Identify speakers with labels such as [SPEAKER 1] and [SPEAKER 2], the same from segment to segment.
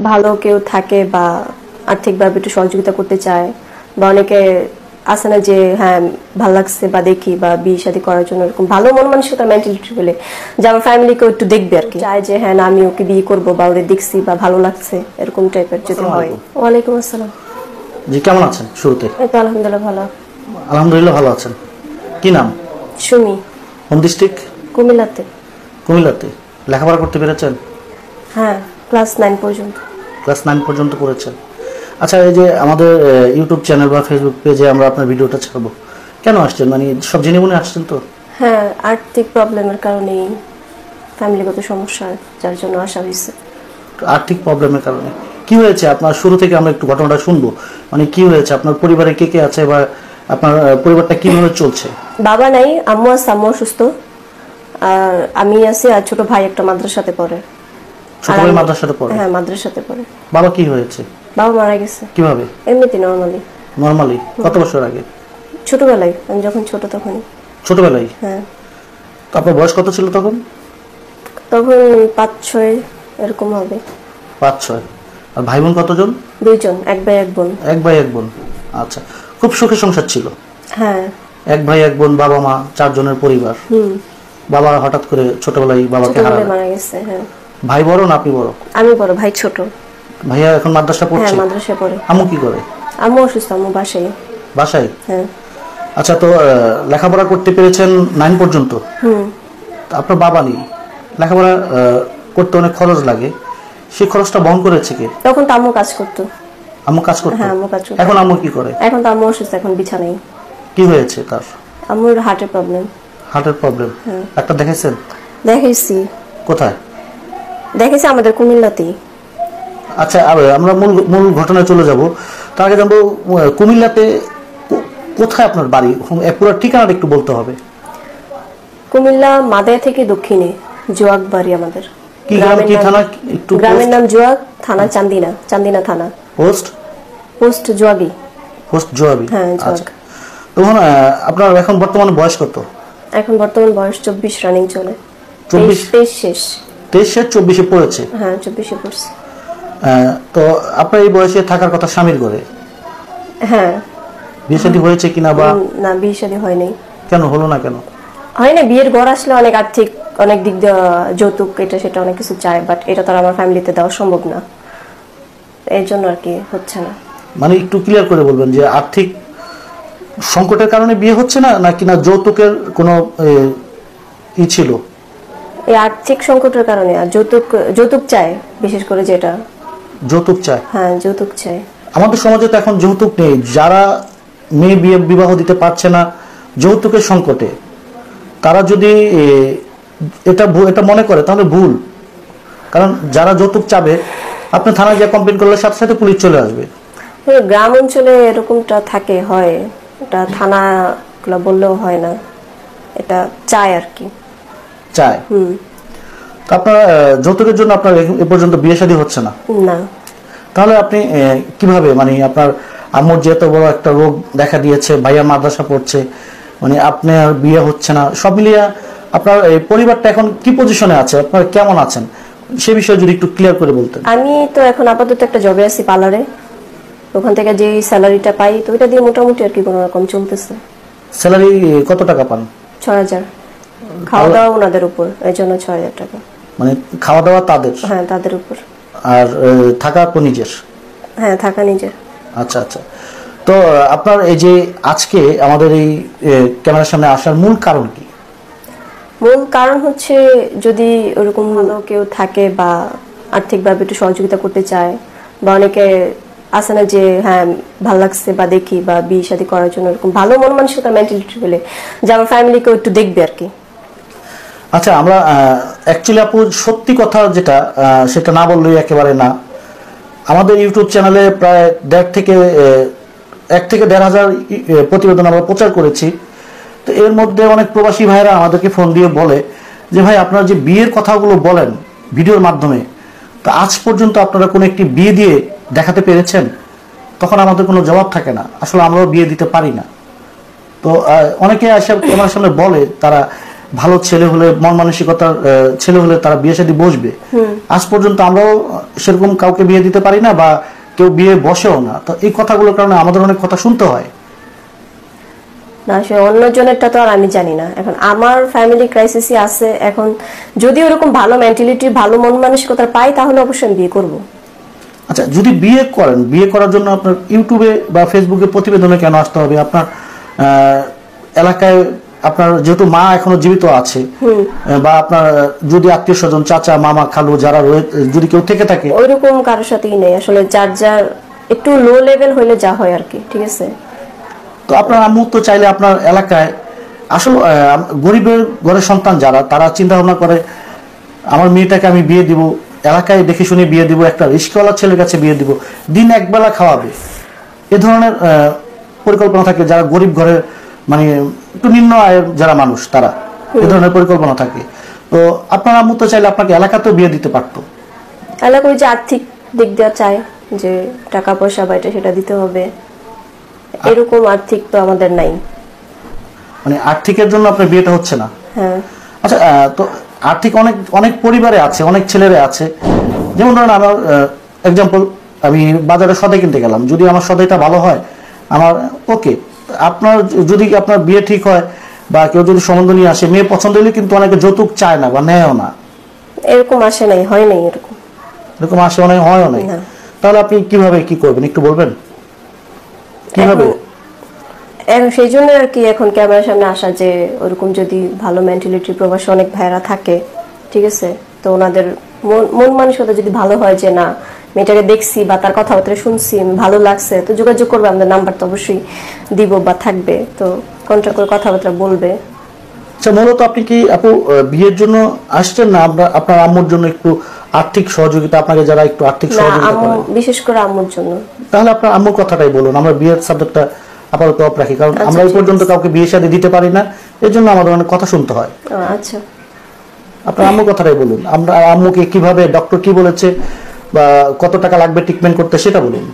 [SPEAKER 1] ভালো কেউ থাকে বা আর্থিকভাবে একটু সহযোগিতা করতে চায়, বা অনেকে আছে না যে হ্যাঁ ভালো লাগছে বা দেখি বা বিয়ে শাদী করার জন্য এরকম ভালো মন মানসিকতার মেন্টালিটি বলে যে আমার ফ্যামিলিকেও একটু দেখবে আর কি, চায় যে হ্যাঁ না আমি ওকে বিয়ে করবো বা ওদের দেখছি বা ভালো লাগছে এরকম টাইপের যদি হয়। ওয়ালাইকুম আসসালাম।
[SPEAKER 2] জি, কেমন আছেন? শুরুতে
[SPEAKER 1] এই তো আলহামদুলিল্লাহ ভালো।
[SPEAKER 2] আলহামদুলিল্লাহ ভালো আছেন। কি নাম?
[SPEAKER 1] সুমি।
[SPEAKER 2] Home district?
[SPEAKER 1] কুমিল্লাতে।
[SPEAKER 2] কুমিল্লাতে। লেখাপড়া করতে পেরেছেন?
[SPEAKER 1] হ্যাঁ, ক্লাস 9 পর্যন্ত।
[SPEAKER 2] ক্লাস 9 পর্যন্ত করেছেন। আচ্ছা, এই যে আমাদের ইউটিউব চ্যানেল বা ফেসবুক পেজে আমরা আপনার ভিডিওটা ছাড়বো, কেন আসছেন? মানে সব জেনে মনে আসছেন তো?
[SPEAKER 1] হ্যাঁ, আর্থিক প্রবলেমের কারণেই, ফ্যামিলিগত সমস্যা, যার জন্য আসা হয়েছে।
[SPEAKER 2] আর্থিক প্রবলেমের কারণে কি হয়েছে আপনার? শুরু থেকে আমরা একটু ঘটনাটা শুনবো। মানে কি হয়েছে আপনার পরিবারে, কে কে আছে বা আপনার পরিবারটা কিভাবে চলছে?
[SPEAKER 1] বাবা নাই, আম্মু আছে, আম্মু অসুস্থ, আর আমি আছি, আর ছোট ভাই একটা মাদ্রাসাতে পড়ে।
[SPEAKER 2] ছোট ভাই মাদ্রাসাতে পড়ে?
[SPEAKER 1] হ্যাঁ, মাদ্রাসাতে পড়ে।
[SPEAKER 2] বাবা কি হয়েছে?
[SPEAKER 1] বাবা মারা গেছে।
[SPEAKER 2] কিভাবে?
[SPEAKER 1] এমনিতে নরমালি।
[SPEAKER 2] নরমালি? কত বছর আগে?
[SPEAKER 1] ছোটবেলায়, আমি যখন ছোট তখনই।
[SPEAKER 2] ছোটবেলায়?
[SPEAKER 1] হ্যাঁ।
[SPEAKER 2] তো আপনার বয়স কত ছিল তখন?
[SPEAKER 1] তখন 5-6 এরকম হবে।
[SPEAKER 2] 5-6। আর ভাই বোন কতজন?
[SPEAKER 1] 2 জন, এক ভাই এক বোন।
[SPEAKER 2] এক ভাই এক বোন। আচ্ছা, খুব সুখে সংসার ছিল?
[SPEAKER 1] হ্যাঁ।
[SPEAKER 2] এক ভাই এক বোন, বাবা মা, 4 জনের পরিবার। বাবা হঠাৎ করে ছোটবেলায় বাবাকে হারালেন।
[SPEAKER 1] মারা গেছে। হ্যাঁ।
[SPEAKER 2] ভাই বড় না আপনি বড়?
[SPEAKER 1] আমি বড়, ভাই ছোট।
[SPEAKER 2] ভাইয়া এখন মাদ্রাসা পড়ছে?
[SPEAKER 1] হ্যাঁ, মাদ্রাসায় পড়ে।
[SPEAKER 2] আম্মু কি করে?
[SPEAKER 1] আম্মু অসুস্থ, আম্মু বাসায়।
[SPEAKER 2] বাসায়?
[SPEAKER 1] হ্যাঁ।
[SPEAKER 2] আচ্ছা, তো লেখাপড়া করতে পেরেছেন 9 পর্যন্ত? আপনার বাবা নেই, লেখাপড়া করতে অনেক খরচ লাগে, সেই খরচটা বহন করেছে কে?
[SPEAKER 1] তখন তো আম্মু কাজ করতো।
[SPEAKER 2] আম্মু কাজ করতো?
[SPEAKER 1] হ্যাঁ, আম্মু কাজ করতো।
[SPEAKER 2] এখন আম্মু কি করে?
[SPEAKER 1] এখন তো আম্মু অসুস্থ, এখন বিছানায়।
[SPEAKER 2] কি হয়েছে তার?
[SPEAKER 1] আম্মুর হার্টের প্রবলেম।
[SPEAKER 2] হার্টের প্রবলেম? ডাক্তার দেখাইছেন?
[SPEAKER 1] দেখাইছি।
[SPEAKER 2] কোথায়
[SPEAKER 1] দেখাইছি? আমাদের কুমিল্লাতেই।
[SPEAKER 2] আচ্ছা, আমরা মূল ঘটনায় চলে যাব। তার আগে জানবো, কুমিল্লাতে কোথায় আপনার বাড়ি? পুরো ঠিকানাটা একটু বলতে হবে।
[SPEAKER 1] কুমিল্লা মাদায়া থেকে দক্ষিণে জোয়াক বাড়ি আমাদের।
[SPEAKER 2] কি গ্রাম, কি থানা? একটু
[SPEAKER 1] গ্রামের নাম জোয়াক, থানা চান্দিনা, চান্দিনা থানা। পোস্ট জোয়াগি।
[SPEAKER 2] পোস্ট জোয়াবি।
[SPEAKER 1] হ্যাঁ,
[SPEAKER 2] আচ্ছা, তখন আপনার এখন বর্তমানে বয়স কত?
[SPEAKER 1] এখন বর্তমান বয়স 24 রানিং চলে।
[SPEAKER 2] 23
[SPEAKER 1] শেষ।
[SPEAKER 2] 23 শেষ, 24-এ পড়েছে।
[SPEAKER 1] হ্যাঁ, 24-এ পড়ছে।
[SPEAKER 2] তো আপনার এই বয়সে থাকার কথা স্বামীর ঘরে?
[SPEAKER 1] হ্যাঁ।
[SPEAKER 2] বিয়ে শাদী হয়েছে কিনা? বা
[SPEAKER 1] না, বিয়ে শাদী হয় নাই।
[SPEAKER 2] কেন হলো না? কেন
[SPEAKER 1] হয় না? বিয়ের ঘর আসলে অনেক আর্থিক, অনেক দিক দিয়ে যৌতুক, এটা সেটা অনেক কিছু চায়, বাট এটা তো আমার ফ্যামিলিতে দেওয়া সম্ভব না, এই জন্য আর কি হচ্ছে না।
[SPEAKER 2] মানে একটু ক্লিয়ার করে বলবেন যে আর্থিক সংকটের কারণে বিয়ে হচ্ছে না, নাকি না যৌতুকের কোনো ই ছিল?
[SPEAKER 1] এই আর্থিক সংকটের কারণে। আর যৌতুক চায়, বিশেষ করে যেটা
[SPEAKER 2] যৌতুক চায়।
[SPEAKER 1] হ্যাঁ, যৌতুক চায়।
[SPEAKER 2] আমাদের সমাজে তো এখন যৌতুক নেই, যারা মেয়ে বিবাহ দিতে পারছে না যৌতুকের সংকটে, তারা যদি এটা মনে করে তাহলে ভুল। কারণ যারা যৌতুক চাবে, আপনি থানায় গিয়ে কমপ্লেন করলে সাথে সাথে পুলিশ চলে আসবে।
[SPEAKER 1] গ্রাম অঞ্চলে এরকমটা থাকে, হয়, এটা থানা গুলো বললেও হয় না, এটা চায় আর কি,
[SPEAKER 2] চায়। তো আপনার যৌতুকের জন্য আপনার এ পর্যন্ত বিয়ে শাদী হচ্ছে না?
[SPEAKER 1] না।
[SPEAKER 2] তাহলে আপনি কিভাবে, মানে আপনার আম্মুর যে এত বড় একটা রোগ দেখা দিয়েছে, ভাইয়া মাদ্রাসা পড়ছে, মানে আপনার বিয়ে হচ্ছে না, সব মিলিয়ে আপনার এই পরিবারটা এখন কি পজিশনে আছে, আপনারা কেমন আছেন, সে বিষয়ে যদি একটু ক্লিয়ার করে বলতেন।
[SPEAKER 1] আমি তো এখন আপাতত একটা জবে আছি পার্লারে, ওখান থেকে যে স্যালারিটা পাই তো ওইটা দিয়ে মোটামুটি আর কি কোনো রকম চলতেছে।
[SPEAKER 2] স্যালারি কত টাকা পান?
[SPEAKER 1] 6000। খাওয়া দাওয়া ওনাদের উপর, এই জন্য 6000 টাকা।
[SPEAKER 2] মানে খাওয়া দাওয়া তাদের?
[SPEAKER 1] হ্যাঁ, তাদের উপর।
[SPEAKER 2] আর থাকা তো নিজের?
[SPEAKER 1] হ্যাঁ, থাকা নিজের।
[SPEAKER 2] আচ্ছা আচ্ছা, তো আপনার এই যে আজকে আমাদের এই ক্যামেরার সামনে আসার মূল কারণ কি?
[SPEAKER 1] মূল কারণ হচ্ছে, যদি ওরকম ভালো কেউ থাকে বা আর্থিকভাবে একটু সহযোগিতা করতে চায়, বা অনেকে আছে না যে হ্যাঁ ভালো লাগছে বা দেখি বা বিয়ে শাদী করার জন্য এরকম ভালো মন মানসিকতার মেন্টালিটি বলে যে আমার ফ্যামিলিকেও একটু দেখবে আর কি।
[SPEAKER 2] আচ্ছা, আমরা অ্যাকচুয়ালি আপু সত্যি কথা যেটা, সেটা না বললেই একেবারে না। আমাদের ইউটিউব চ্যানেলে প্রায় 1.5 থেকে 1,500 প্রতিবেদন আমরা প্রচার করেছি। তো এর মধ্যে অনেক প্রবাসী ভাইরা আমাদেরকে ফোন দিয়ে বলে যে ভাই, আপনারা যে বিয়ের কথাগুলো বলেন ভিডিওর মাধ্যমে, তো আজ পর্যন্ত আপনারা কোনো একটি বিয়ে দিয়ে দেখাতে পেরেছেন? তখন আমাদের কোনো জবাব থাকে না, আসলে আমরাও বিয়ে দিতে পারি না। তো অনেকে এসে আমার সামনে বলে তারা ভালো ছেলে হলে, মন মানসিকতার ছেলে হলে তারা বিয়ে শাদী বসবে। আজ পর্যন্ত আমরাও সেরকম কাউকে বিয়ে দিতে পারি না বা কেউ বিয়ে বসেও না। তো এই কথাগুলোর কারণে আমাদের অনেক কথা শুনতে হয়।
[SPEAKER 1] না আসলে অন্যজনেরটা তো আর আমি জানি না। এখন আমার ফ্যামিলি ক্রাইসিসই আছে। এখন যদি ওরকম ভালো মেন্টালিটি, ভালো মন মানসিকতা পাই তাহলে অবশ্যই আমি বিয়ে করব।
[SPEAKER 2] আচ্ছা, যদি বিয়ে করেন, বিয়ে করার জন্য আপনার ইউটিউবে বা ফেসবুকে প্রতিবেদনে কেন আসতে হবে? আপনার এলাকায় আপনার যেহেতু মা এখনো জীবিত আছে, বা আপনার যদি আত্মীয় স্বজন, চাচা, মামা, খালু যারা যদি কেউ থেকে থাকে,
[SPEAKER 1] ওইরকম কারোর সাথেই নেই আসলে। যার যার একটু লো লেভেল হইলে যা হয় আর কি, ঠিক আছে।
[SPEAKER 2] তো আপনার আম্মু তো চাইলে আপনার এলাকায় আসলে গরিবের ঘরের সন্তান যারা, তারা চিন্তা ভাবনা করে আমার মেয়েটাকে আমি বিয়ে দিব, এলাকায় দেখে শুনে বিয়ে দিব, একটা রিস্কওয়ালা ছেলের কাছে বিয়ে দিব, দিন একবেলা খাওয়াবে, এ ধরনের পরিকল্পনা থাকে। যারা গরিব ঘরের মানে একটু নিম্ন আয়ের যারা মানুষ, তারা এ ধরনের পরিকল্পনা থাকে। তো আপনার আম্মু তো চাইলে আপনাকে এলাকাতেও বিয়ে দিতে পারতো।
[SPEAKER 1] এলাকা ওই যে আর্থিক দিক দেওয়া চায় যে টাকা পয়সা বা এটা সেটা দিতে হবে, এরকম আর্থিক তো আমাদের নাই।
[SPEAKER 2] মানে আর্থিকের জন্য আপনার বিয়েটা হচ্ছে না?
[SPEAKER 1] হ্যাঁ।
[SPEAKER 2] আচ্ছা, তো আর্থিক অনেক অনেক পরিবারে আছে, অনেক ছেলেরা আছে। যেমন ধরেন আমার এক্সাম্পল, আমি বাজারে সদাই কিনতে গেলাম, যদি আমার সদাইটা ভালো হয়, আমার ওকে। আপনার যদি আপনার বিয়ে ঠিক হয় বা কেউ যদি সম্বন্ধ নিয়ে আসে, মেয়ে পছন্দ হলে কিন্তু অনেকে যৌতুক চায় না বা নেয়ও না।
[SPEAKER 1] এরকম আসে নাই, হয় নাই এরকম।
[SPEAKER 2] এরকম আসে অনেক, হয়ও নাই। তাহলে আপনি কিভাবে কি করবেন একটু বলবেন? কিভাবে?
[SPEAKER 1] সেই জন্য আর কি এখন ক্যামেরার সামনে আসা, যে ওরকম যদি ভালো মেন্টালিটি প্রবাসী অনেক ভাইরা থাকে, ঠিক আছে, তো ওনাদের মন মানসিকতা যদি ভালো হয় যে না মেয়েটাকে দেখছি বা তার কথাবার্তা শুনছি, ভালো লাগছে, তো যোগাযোগ করবে। আমাদের নাম্বার তো অবশ্যই দিব বা থাকবে, তো কন্ট্যাক্ট করে কথাবার্তা বলবে।
[SPEAKER 2] আচ্ছা, মূলত আপনি কি আপু বিয়ের জন্য আসছেন না আপনার আম্মুর জন্য একটু আর্থিক সহযোগিতা, আপনাকে যারা একটু আর্থিক সহযোগিতা করে?
[SPEAKER 1] বিশেষ করে আম্মুর জন্য।
[SPEAKER 2] তাহলে আপনার আম্মুর কথাটাই বলুন, আমরা বিয়ের সাবজেক্টটা আপাতত অফ রাখি, কারণ আমরা এই পর্যন্ত কাউকে বিয়ে শাদী দিতে পারি না, এর জন্য আমাদের অনেক কথা শুনতে হয়।
[SPEAKER 1] আচ্ছা,
[SPEAKER 2] আপনার আম্মুর কথাটাই বলুন। আমরা আম্মুকে কিভাবে, ডক্টর কি বলেছে বা কত টাকা লাগবে ট্রিটমেন্ট করতে, সেটা বলুন।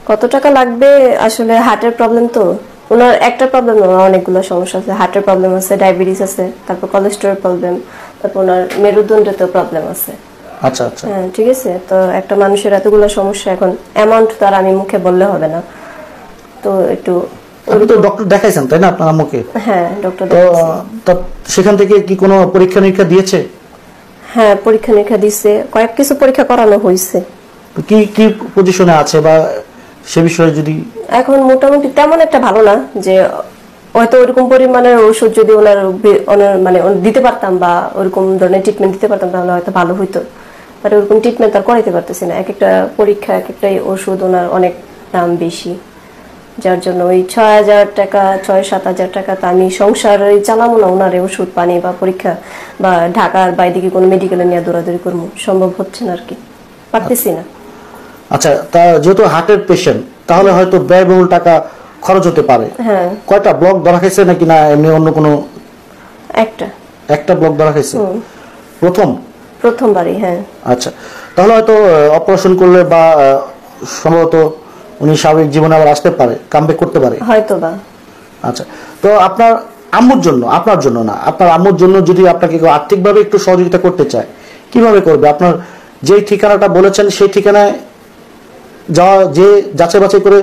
[SPEAKER 1] কত টাকা লাগবে? আসলে হার্টের প্রবলেম তো ওনার, একটা প্রবলেম না, অনেকগুলো সমস্যা আছে। হার্টের প্রবলেম আছে, ডায়াবেটিস আছে, তারপর কোলেস্টেরল প্রবলেম, তারপর ওনার মেরুদণ্ডেতেও প্রবলেম আছে।
[SPEAKER 2] আচ্ছা আচ্ছা,
[SPEAKER 1] হ্যাঁ, ঠিক আছে। তো একটা মানুষের এতগুলো সমস্যা, এখন অ্যামাউন্ট তার আমি মুখে বললে হবে না, তো একটু।
[SPEAKER 2] আপনি তো ডক্টর দেখাইছেন তাই না আপনার আম্মুকে?
[SPEAKER 1] হ্যাঁ, ডক্টর।
[SPEAKER 2] তো সেখান থেকে কি কোনো পরীক্ষা নিরীক্ষা দিয়েছে?
[SPEAKER 1] হ্যাঁ, পরীক্ষা নিরীক্ষা দিচ্ছে, কয়েক কিছু পরীক্ষা করানো হয়েছে।
[SPEAKER 2] কি কি পজিশনে আছে বা সে বিষয়ে যদি?
[SPEAKER 1] এখন মোটামুটি তেমন একটা ভালো না, যে হয়তো ওরকম পরিমাণের ওষুধ যদি ওনার মানে দিতে পারতাম বা ওরকম ধরনের ট্রিটমেন্ট দিতে পারতাম তাহলে হয়তো ভালো হইতো। বাট ওরকম ট্রিটমেন্ট আর করাইতে পারতেছি না। এক একটা পরীক্ষা, এক একটা ওষুধ ওনার অনেক দাম বেশি, যার জন্য ওই 6,000 টাকা, 6-7 হাজার টাকা তো আমি সংসার চালাবো না। ওনার ওষুধ পানি বা পরীক্ষা বা ঢাকার বাইরে গিয়ে কোনো মেডিকেলে নিয়ে দৌড়াদৌড়ি করবো, সম্ভব হচ্ছে না আর কি, পারতেছি না।
[SPEAKER 2] আচ্ছা, তা যেহেতু হার্টের পেশেন্ট, তাহলে হয়তো ব্যয়বহুল টাকা খরচ হতে পারে।
[SPEAKER 1] হ্যাঁ।
[SPEAKER 2] কয়টা ব্লক ধরা খাইছে নাকি না এমনি অন্য কোনো? একটা ব্লক ধরা খাইছে
[SPEAKER 1] প্রথমবারই। হ্যাঁ।
[SPEAKER 2] আচ্ছা, তাহলে হয়তো অপারেশন করলে বা সম্ভবত উনি স্বাভাবিক জীবনে আবার আসতে পারে, কামব্যাক করতে পারে
[SPEAKER 1] হয়তো বা।
[SPEAKER 2] আচ্ছা, তো আপনার আম্মুর জন্য, আপনার জন্য না, আপনার আম্মুর জন্য যদি আপনাকে কেউ আর্থিকভাবে একটু সহযোগিতা করতে চায়, কিভাবে করবে? আপনার যেই ঠিকানাটা বলেছেন সেই ঠিকানায় যাওয়া, যে যাচাই বাছাই করে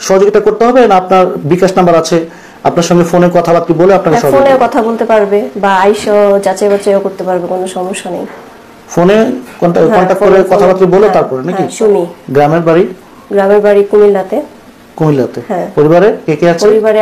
[SPEAKER 2] সহযোগিতা করতে হবে, না আপনার বিকাশ নাম্বার আছে, আপনার সঙ্গে ফোনে কথাবার্তা বলে আপনাকে
[SPEAKER 1] ফোনে কথা বলতে পারবে বা আইসো যাচাই বাছাইও করতে পারবে, কোনো সমস্যা নেই।
[SPEAKER 2] ফোনে কন্টাক্ট করে কথাবার্তা বলে তারপরে নাকি?
[SPEAKER 1] শুনি।
[SPEAKER 2] গ্রামের বাড়ি
[SPEAKER 1] কুমিল্লাতে।
[SPEAKER 2] পরিবারে কে কে আছে?
[SPEAKER 1] পরিবারে